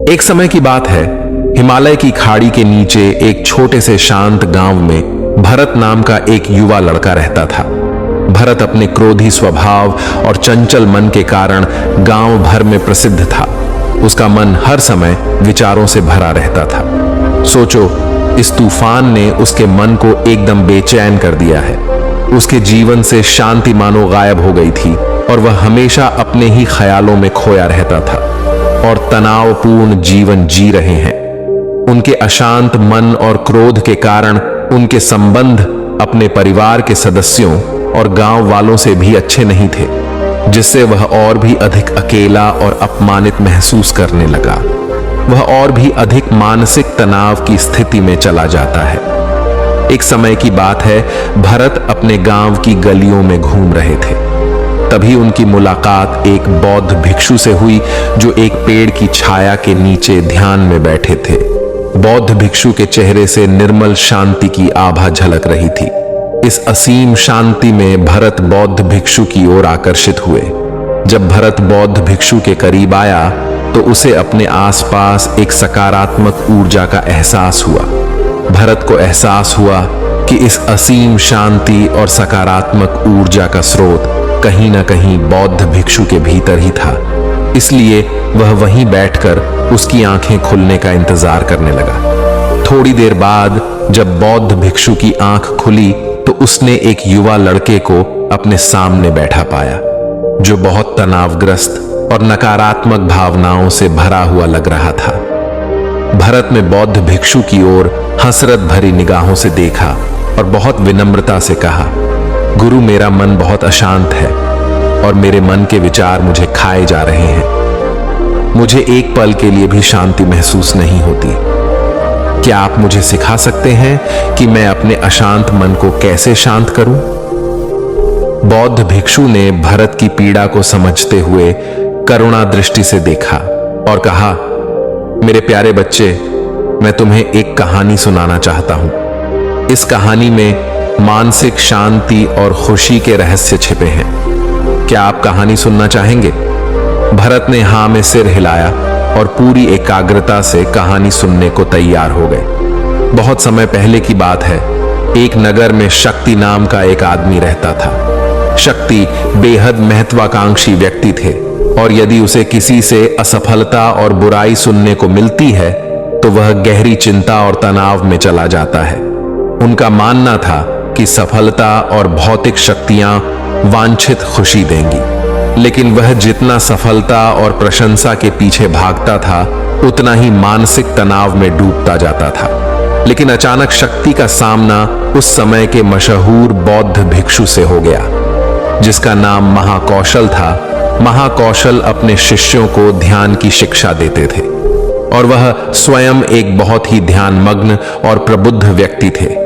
एक समय की बात है, हिमालय की खाड़ी के नीचे एक छोटे से शांत गांव में भरत नाम का एक युवा लड़का रहता था। भरत अपने क्रोधी स्वभाव और चंचल मन के कारण गांव भर में प्रसिद्ध था। उसका मन हर समय विचारों से भरा रहता था। सोचो, इस तूफान ने उसके मन को एकदम बेचैन कर दिया है। उसके जीवन से शांति मानो गायब हो गई थी और वह हमेशा अपने ही ख्यालों में खोया रहता था और तनावपूर्ण जीवन जी रहे हैं। उनके अशांत मन और क्रोध के कारण उनके संबंध अपने परिवार के सदस्यों और गांव वालों से भी अच्छे नहीं थे, जिससे वह और भी अधिक अकेला और अपमानित महसूस करने लगा। वह और भी अधिक मानसिक तनाव की स्थिति में चला जाता है। एक समय की बात है, भरत अपने गांव की गलियों में घूम रहे थे। तभी उनकी मुलाकात एक बौद्ध भिक्षु से हुई जो एक पेड़ की छाया के नीचे ध्यान में बैठे थे। बौद्ध भिक्षु के चेहरे से निर्मल शांति की आभा झलक रही थी। इस असीम शांति में भरत बौद्ध भिक्षु की ओर आकर्षित हुए। जब भरत बौद्ध भिक्षु के करीब आया तो उसे अपने आसपास एक सकारात्मक ऊर्जा का एहसास हुआ। भरत को एहसास हुआ कि इस असीम शांति और सकारात्मक ऊर्जा का स्रोत कहीं ना कहीं बौद्ध भिक्षु के भीतर ही था। इसलिए वह वहीं बैठकर उसकी आंखें खुलने का इंतजार करने लगा। थोड़ी देर बाद जब बौद्ध भिक्षु की आंख खुली तो उसने एक युवा लड़के को अपने सामने बैठा पाया, जो बहुत तनावग्रस्त और नकारात्मक भावनाओं से भरा हुआ लग रहा था। भरत ने बौद्ध भिक्षु की ओर हसरत भरी निगाहों से देखा और बहुत विनम्रता से कहा, गुरु, मेरा मन बहुत अशांत है और मेरे मन के विचार मुझे खाए जा रहे हैं। मुझे एक पल के लिए भी शांति महसूस नहीं होती। क्या आप मुझे सिखा सकते हैं कि मैं अपने अशांत मन को कैसे शांत करूं? बौद्ध भिक्षु ने भरत की पीड़ा को समझते हुए करुणा दृष्टि से देखा और कहा, मेरे प्यारे बच्चे, मैं तुम्हें एक कहानी सुनाना चाहता हूं। इस कहानी में मानसिक शांति और खुशी के रहस्य छिपे हैं। क्या आप कहानी सुनना चाहेंगे? भरत ने हां में सिर हिलाया और पूरी एकाग्रता से कहानी सुनने को तैयार हो गए। बहुत समय पहले की बात है। एक नगर में शक्ति नाम का एक आदमी रहता था। शक्ति बेहद महत्वाकांक्षी व्यक्ति थे और यदि उसे किसी से असफलता और बुराई सुनने को मिलती है तो वह गहरी चिंता और तनाव में चला जाता है। उनका मानना था कि सफलता और भौतिक शक्तियां वांछित खुशी देंगी, लेकिन वह जितना सफलता और प्रशंसा के पीछे भागता था उतना ही मानसिक तनाव में डूबता जाता था। लेकिन अचानक शक्ति का सामना उस समय के मशहूर बौद्ध भिक्षु से हो गया, जिसका नाम महाकौशल था। महाकौशल अपने शिष्यों को ध्यान की शिक्षा देते थे और वह स्वयं एक बहुत ही ध्यानमग्न और प्रबुद्ध व्यक्ति थे।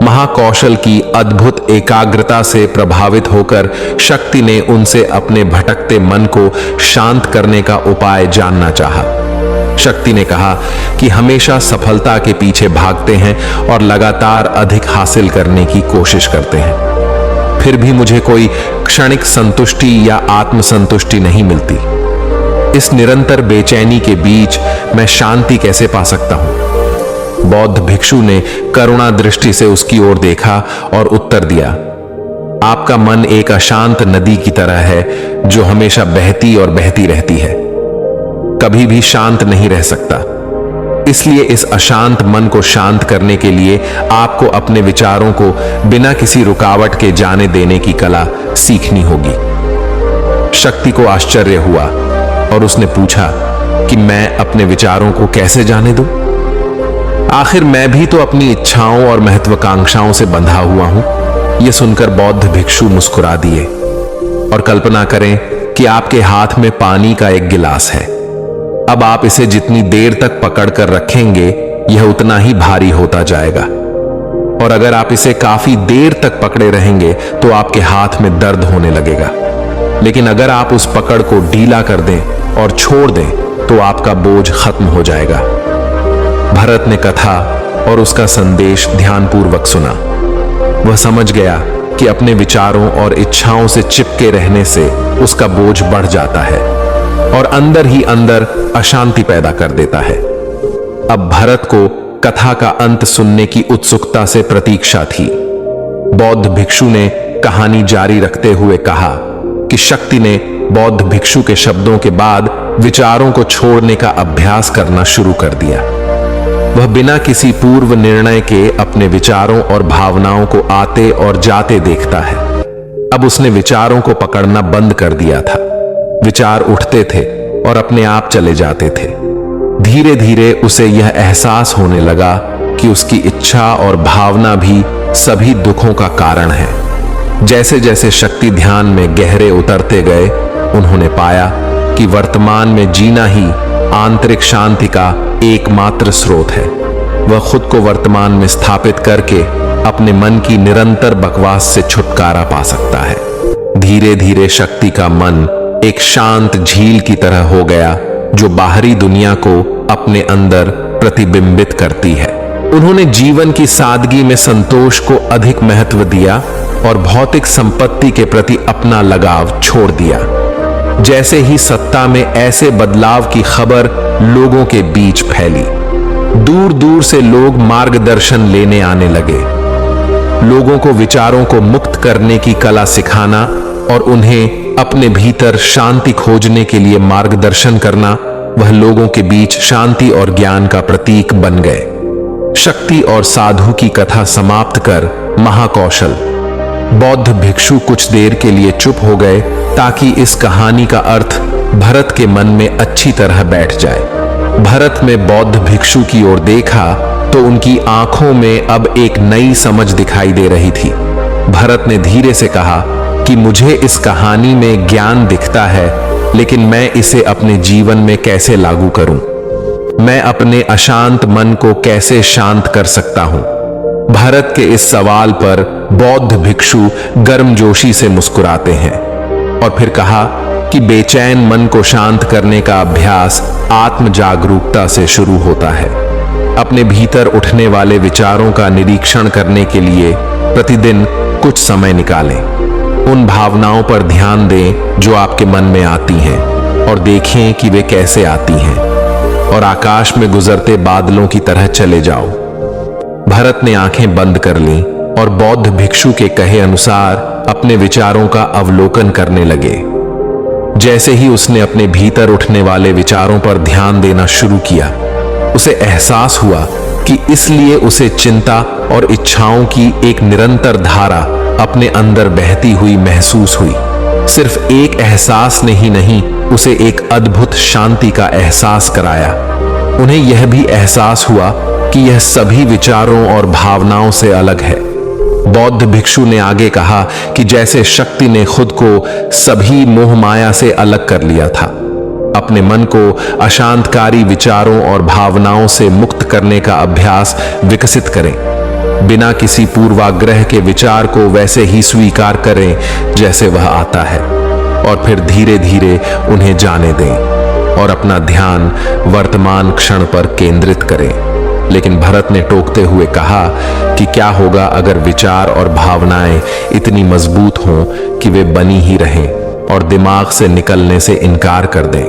महाकौशल की अद्भुत एकाग्रता से प्रभावित होकर शक्ति ने उनसे अपने भटकते मन को शांत करने का उपाय जानना चाहा। शक्ति ने कहा कि हमेशा सफलता के पीछे भागते हैं और लगातार अधिक हासिल करने की कोशिश करते हैं, फिर भी मुझे कोई क्षणिक संतुष्टि या आत्मसंतुष्टि नहीं मिलती। इस निरंतर बेचैनी के बीच मैं शांति कैसे पा सकता हूं? बौद्ध भिक्षु ने करुणा दृष्टि से उसकी ओर देखा और उत्तर दिया, आपका मन एक अशांत नदी की तरह है जो हमेशा बहती और बहती रहती है, कभी भी शांत नहीं रह सकता। इसलिए इस अशांत मन को शांत करने के लिए आपको अपने विचारों को बिना किसी रुकावट के जाने देने की कला सीखनी होगी। शक्ति को आश्चर्य हुआ और उसने पूछा कि मैं अपने विचारों को कैसे जाने दूं? आखिर मैं भी तो अपनी इच्छाओं और महत्वाकांक्षाओं से बंधा हुआ हूं। यह सुनकर बौद्ध भिक्षु मुस्कुरा दिए और कल्पना करें कि आपके हाथ में पानी का एक गिलास है। अब आप इसे जितनी देर तक पकड़ कर रखेंगे यह उतना ही भारी होता जाएगा, और अगर आप इसे काफी देर तक पकड़े रहेंगे तो आपके हाथ में दर्द होने लगेगा। लेकिन अगर आप उस पकड़ को ढीला कर दें और छोड़ दें तो आपका बोझ खत्म हो जाएगा। भरत ने कथा और उसका संदेश ध्यानपूर्वक सुना। वह समझ गया कि अपने विचारों और इच्छाओं से चिपके रहने से उसका बोझ बढ़ जाता है और अंदर ही अंदर अशांति पैदा कर देता है। अब भरत को कथा का अंत सुनने की उत्सुकता से प्रतीक्षा थी। बौद्ध भिक्षु ने कहानी जारी रखते हुए कहा कि शक्ति ने बौद्ध भिक्षु के शब्दों के बाद विचारों को छोड़ने का अभ्यास करना शुरू कर दिया। वह बिना किसी पूर्व निर्णय के अपने विचारों और भावनाओं को आते और जाते देखता है। अब उसने विचारों को पकड़ना बंद कर दिया था। विचार उठते थे और अपने आप चले जाते थे। धीरे धीरे उसे यह एहसास होने लगा कि उसकी इच्छा और भावना भी सभी दुखों का कारण है। जैसे जैसे शक्ति ध्यान में गहरे उतरते गए, उन्होंने पाया कि वर्तमान में जीना ही आंतरिक शांति का एकमात्र स्रोत है। वह खुद को वर्तमान में स्थापित करके अपने मन की निरंतर बकवास से छुटकारा पा सकता है। धीरे धीरे शक्ति का मन एक शांत झील की तरह हो गया, जो बाहरी दुनिया को अपने अंदर प्रतिबिंबित करती है। उन्होंने जीवन की सादगी में संतोष को अधिक महत्व दिया और भौतिक संपत्ति के प्रति अपना लगाव छोड़ दिया। जैसे ही सत्ता में ऐसे बदलाव की खबर लोगों के बीच फैली, दूर दूर से लोग मार्गदर्शन लेने आने लगे। लोगों को विचारों को मुक्त करने की कला सिखाना और उन्हें अपने भीतर शांति खोजने के लिए मार्गदर्शन करना, वह लोगों के बीच शांति और ज्ञान का प्रतीक बन गए। शक्ति और साधु की कथा समाप्त कर महाकौशल बौद्ध भिक्षु कुछ देर के लिए चुप हो गए, ताकि इस कहानी का अर्थ भरत के मन में अच्छी तरह बैठ जाए। भरत ने बौद्ध भिक्षु की ओर देखा तो उनकी आंखों में अब एक नई समझ दिखाई दे रही थी। भरत ने धीरे से कहा कि मुझे इस कहानी में ज्ञान दिखता है, लेकिन मैं इसे अपने जीवन में कैसे लागू करूं? मैं अपने अशांत मन को कैसे शांत कर सकता हूं? भरत के इस सवाल पर बौद्ध भिक्षु गर्मजोशी से मुस्कुराते हैं और फिर कहा कि बेचैन मन को शांत करने का अभ्यास आत्म जागरूकता से शुरू होता है। अपने भीतर उठने वाले विचारों का निरीक्षण करने के लिए प्रतिदिन कुछ समय निकालें। उन भावनाओं पर ध्यान दें जो आपके मन में आती हैं और देखें कि वे कैसे आती हैं, और आकाश में गुजरते बादलों की तरह चले जाओ। भरत ने आंखें बंद कर लीं और बौद्ध भिक्षु के कहे अनुसार अपने विचारों का अवलोकन करने लगे। जैसे ही उसने अपने भीतर उठने वाले विचारों पर ध्यान देना शुरू किया, उसे एहसास हुआ कि इसलिए उसे चिंता और इच्छाओं की एक निरंतर धारा अपने अंदर बहती हुई महसूस हुई। सिर्फ एक एहसास ने ही नहीं, उसे एक अद्भुत शांति का एहसास कराया। उन्हें यह भी एहसास हुआ कि यह सभी विचारों और भावनाओं से अलग है। बौद्ध भिक्षु ने आगे कहा कि जैसे शक्ति ने खुद को सभी मोह माया से अलग कर लिया था, अपने मन को अशांतकारी विचारों और भावनाओं से मुक्त करने का अभ्यास विकसित करें। बिना किसी पूर्वाग्रह के विचार को वैसे ही स्वीकार करें जैसे वह आता है, और फिर धीरे धीरे उन्हें जाने दें और अपना ध्यान वर्तमान क्षण पर केंद्रित करें। लेकिन भरत ने टोकते हुए कहा कि क्या होगा अगर विचार और भावनाएं इतनी मजबूत हों कि वे बनी ही रहें और दिमाग से निकलने से इनकार कर दें।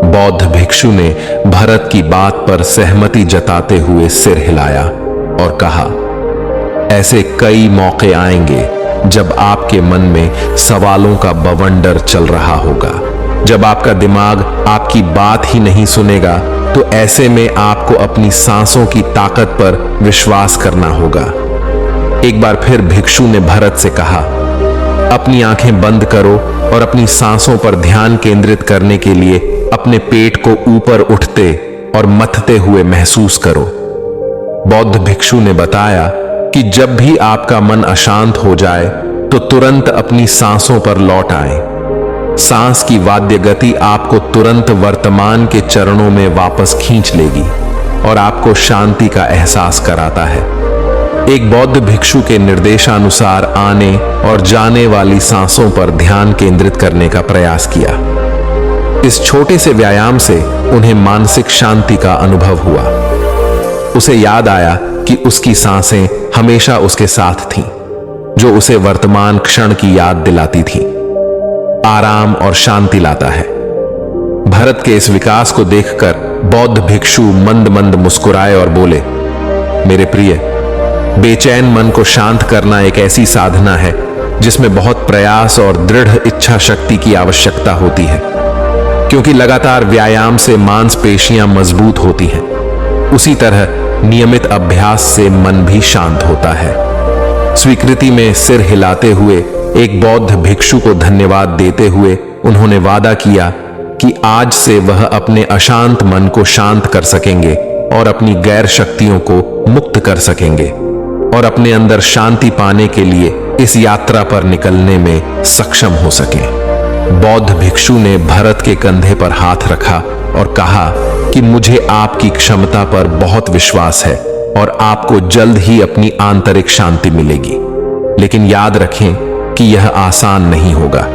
बौद्ध भिक्षु ने भरत की बात पर सहमति जताते हुए सिर हिलाया और कहा, ऐसे कई मौके आएंगे जब आपके मन में सवालों का बवंडर चल रहा होगा। जब आपका दिमाग आपकी बात ही नहीं सुनेगा, तो ऐसे में आपको अपनी सांसों की ताकत पर विश्वास करना होगा। एक बार फिर भिक्षु ने भरत से कहा, अपनी आंखें बंद करो और अपनी सांसों पर ध्यान केंद्रित करने के लिए अपने पेट को ऊपर उठते और मथते हुए महसूस करो। बौद्ध भिक्षु ने बताया कि जब भी आपका मन अशांत हो जाए तो तुरंत अपनी सांसों पर लौट आए। सांस की वाद्य गति आपको तुरंत वर्तमान के चरणों में वापस खींच लेगी और आपको शांति का एहसास कराता है। एक बौद्ध भिक्षु के निर्देशानुसार आने और जाने वाली सांसों पर ध्यान केंद्रित करने का प्रयास किया। इस छोटे से व्यायाम से उन्हें मानसिक शांति का अनुभव हुआ। उसे याद आया कि उसकी सांसें हमेशा उसके साथ थीं, जो उसे वर्तमान क्षण की याद दिलाती थी। आराम और शांति लाता है। भरत के इस विकास को देखकर बौद्ध भिक्षु मंद मंद मुस्कुराए और बोले, मेरे प्रिय, बेचैन मन को शांत करना एक ऐसी साधना है जिसमें बहुत प्रयास और दृढ़ इच्छा शक्ति की आवश्यकता होती है, क्योंकि लगातार व्यायाम से मांसपेशियां मजबूत होती हैं। उसी तरह नियमित अभ्यास से मन भी शांत होता है। स्वीकृति में सिर हिलाते हुए एक बौद्ध भिक्षु को धन्यवाद देते हुए उन्होंने वादा किया कि आज से वह अपने अशांत मन को शांत कर सकेंगे और अपनी गैर शक्तियों को मुक्त कर सकेंगे और अपने अंदर शांति पाने के लिए इस यात्रा पर निकलने में सक्षम हो सके। बौद्ध भिक्षु ने भरत के कंधे पर हाथ रखा और कहा कि मुझे आपकी क्षमता पर बहुत विश्वास है और आपको जल्द ही अपनी आंतरिक शांति मिलेगी। लेकिन याद रखें कि यह आसान नहीं होगा,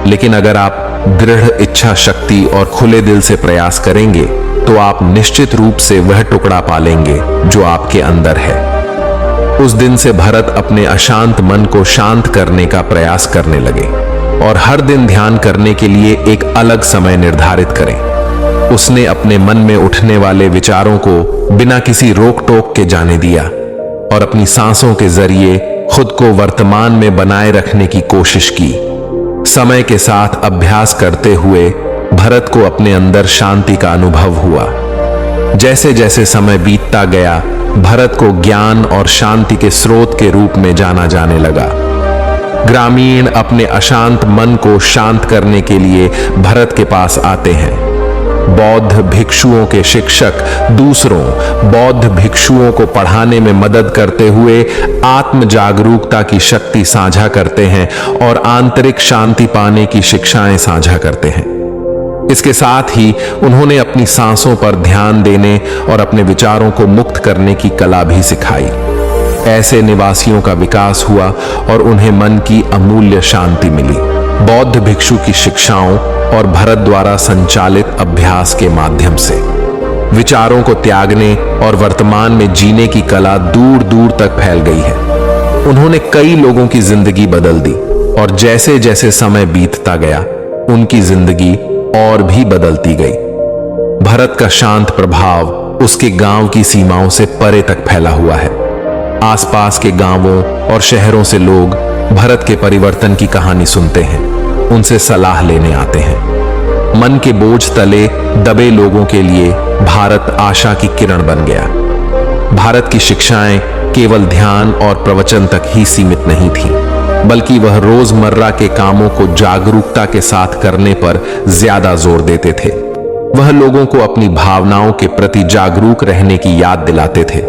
लेकिन अगर आप दृढ़ इच्छा शक्ति और खुले दिल से प्रयास करेंगे तो आप निश्चित रूप से वह टुकड़ा पालेंगे जो आपके अंदर है। उस दिन से भरत अपने अशांत मन को शांत करने का प्रयास करने लगे और हर दिन ध्यान करने के लिए एक अलग समय निर्धारित करें। उसने अपने मन में उठने वाले विचारों को बिना किसी रोक टोक के जाने दिया और अपनी सांसों के जरिए खुद को वर्तमान में बनाए रखने की कोशिश की। समय के साथ अभ्यास करते हुए भरत को अपने अंदर शांति का अनुभव हुआ। जैसे जैसे समय बीतता गया, भरत को ज्ञान और शांति के स्रोत के रूप में जाना जाने लगा। ग्रामीण अपने अशांत मन को शांत करने के लिए भरत के पास आते हैं। बौद्ध भिक्षुओं के शिक्षक दूसरों बौद्ध भिक्षुओं को पढ़ाने में मदद करते हुए आत्म जागरूकता की शक्ति साझा करते हैं और आंतरिक शांति पाने की शिक्षाएं साझा करते हैं। इसके साथ ही उन्होंने अपनी सांसों पर ध्यान देने और अपने विचारों को मुक्त करने की कला भी सिखाई। ऐसे निवासियों का विकास हुआ और उन्हें मन की अमूल्य शांति मिली। बौद्ध भिक्षु की शिक्षाओं और भरत द्वारा संचालित अभ्यास के माध्यम से विचारों को त्यागने और वर्तमान में जीने की कला दूर दूर तक फैल गई है। उन्होंने कई लोगों की जिंदगी बदल दी और जैसे जैसे समय बीतता गया, उनकी जिंदगी और भी बदलती गई। भरत का शांत प्रभाव उसके गांव की सीमाओं से परे तक फैला हुआ है। आसपास के गांवों और शहरों से लोग भरत के परिवर्तन की कहानी सुनते हैं, उनसे सलाह लेने आते हैं। मन के बोझ तले दबे लोगों के लिए भारत आशा की किरण बन गया। भारत की शिक्षाएं केवल ध्यान और प्रवचन तक ही सीमित नहीं थी, बल्कि वह रोजमर्रा के कामों को जागरूकता के साथ करने पर ज्यादा जोर देते थे। वह लोगों को अपनी भावनाओं के प्रति जागरूक रहने की याद दिलाते थे।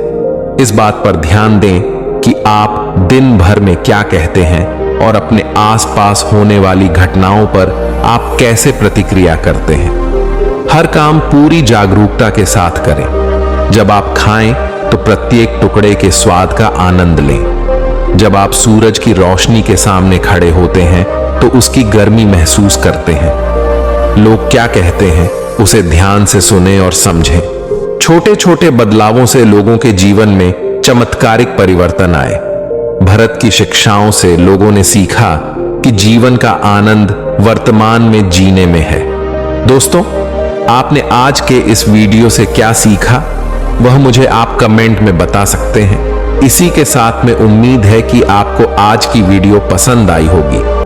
इस बात पर ध्यान दें कि आप दिन भर में क्या कहते हैं और अपने आसपास होने वाली घटनाओं पर आप कैसे प्रतिक्रिया करते हैं। हर काम पूरी जागरूकता के साथ करें। जब आप खाएं तो प्रत्येक टुकड़े के स्वाद का आनंद लें। जब आप सूरज की रोशनी के सामने खड़े होते हैं तो उसकी गर्मी महसूस करते हैं। लोग क्या कहते हैं उसे ध्यान से सुनें और समझें। छोटे छोटे बदलावों से लोगों के जीवन में चमत्कारिक परिवर्तन आए। भरत की शिक्षाओं से लोगों ने सीखा कि जीवन का आनंद वर्तमान में जीने में है। दोस्तों, आपने आज के इस वीडियो से क्या सीखा वह मुझे आप कमेंट में बता सकते हैं। इसी के साथ में उम्मीद है कि आपको आज की वीडियो पसंद आई होगी।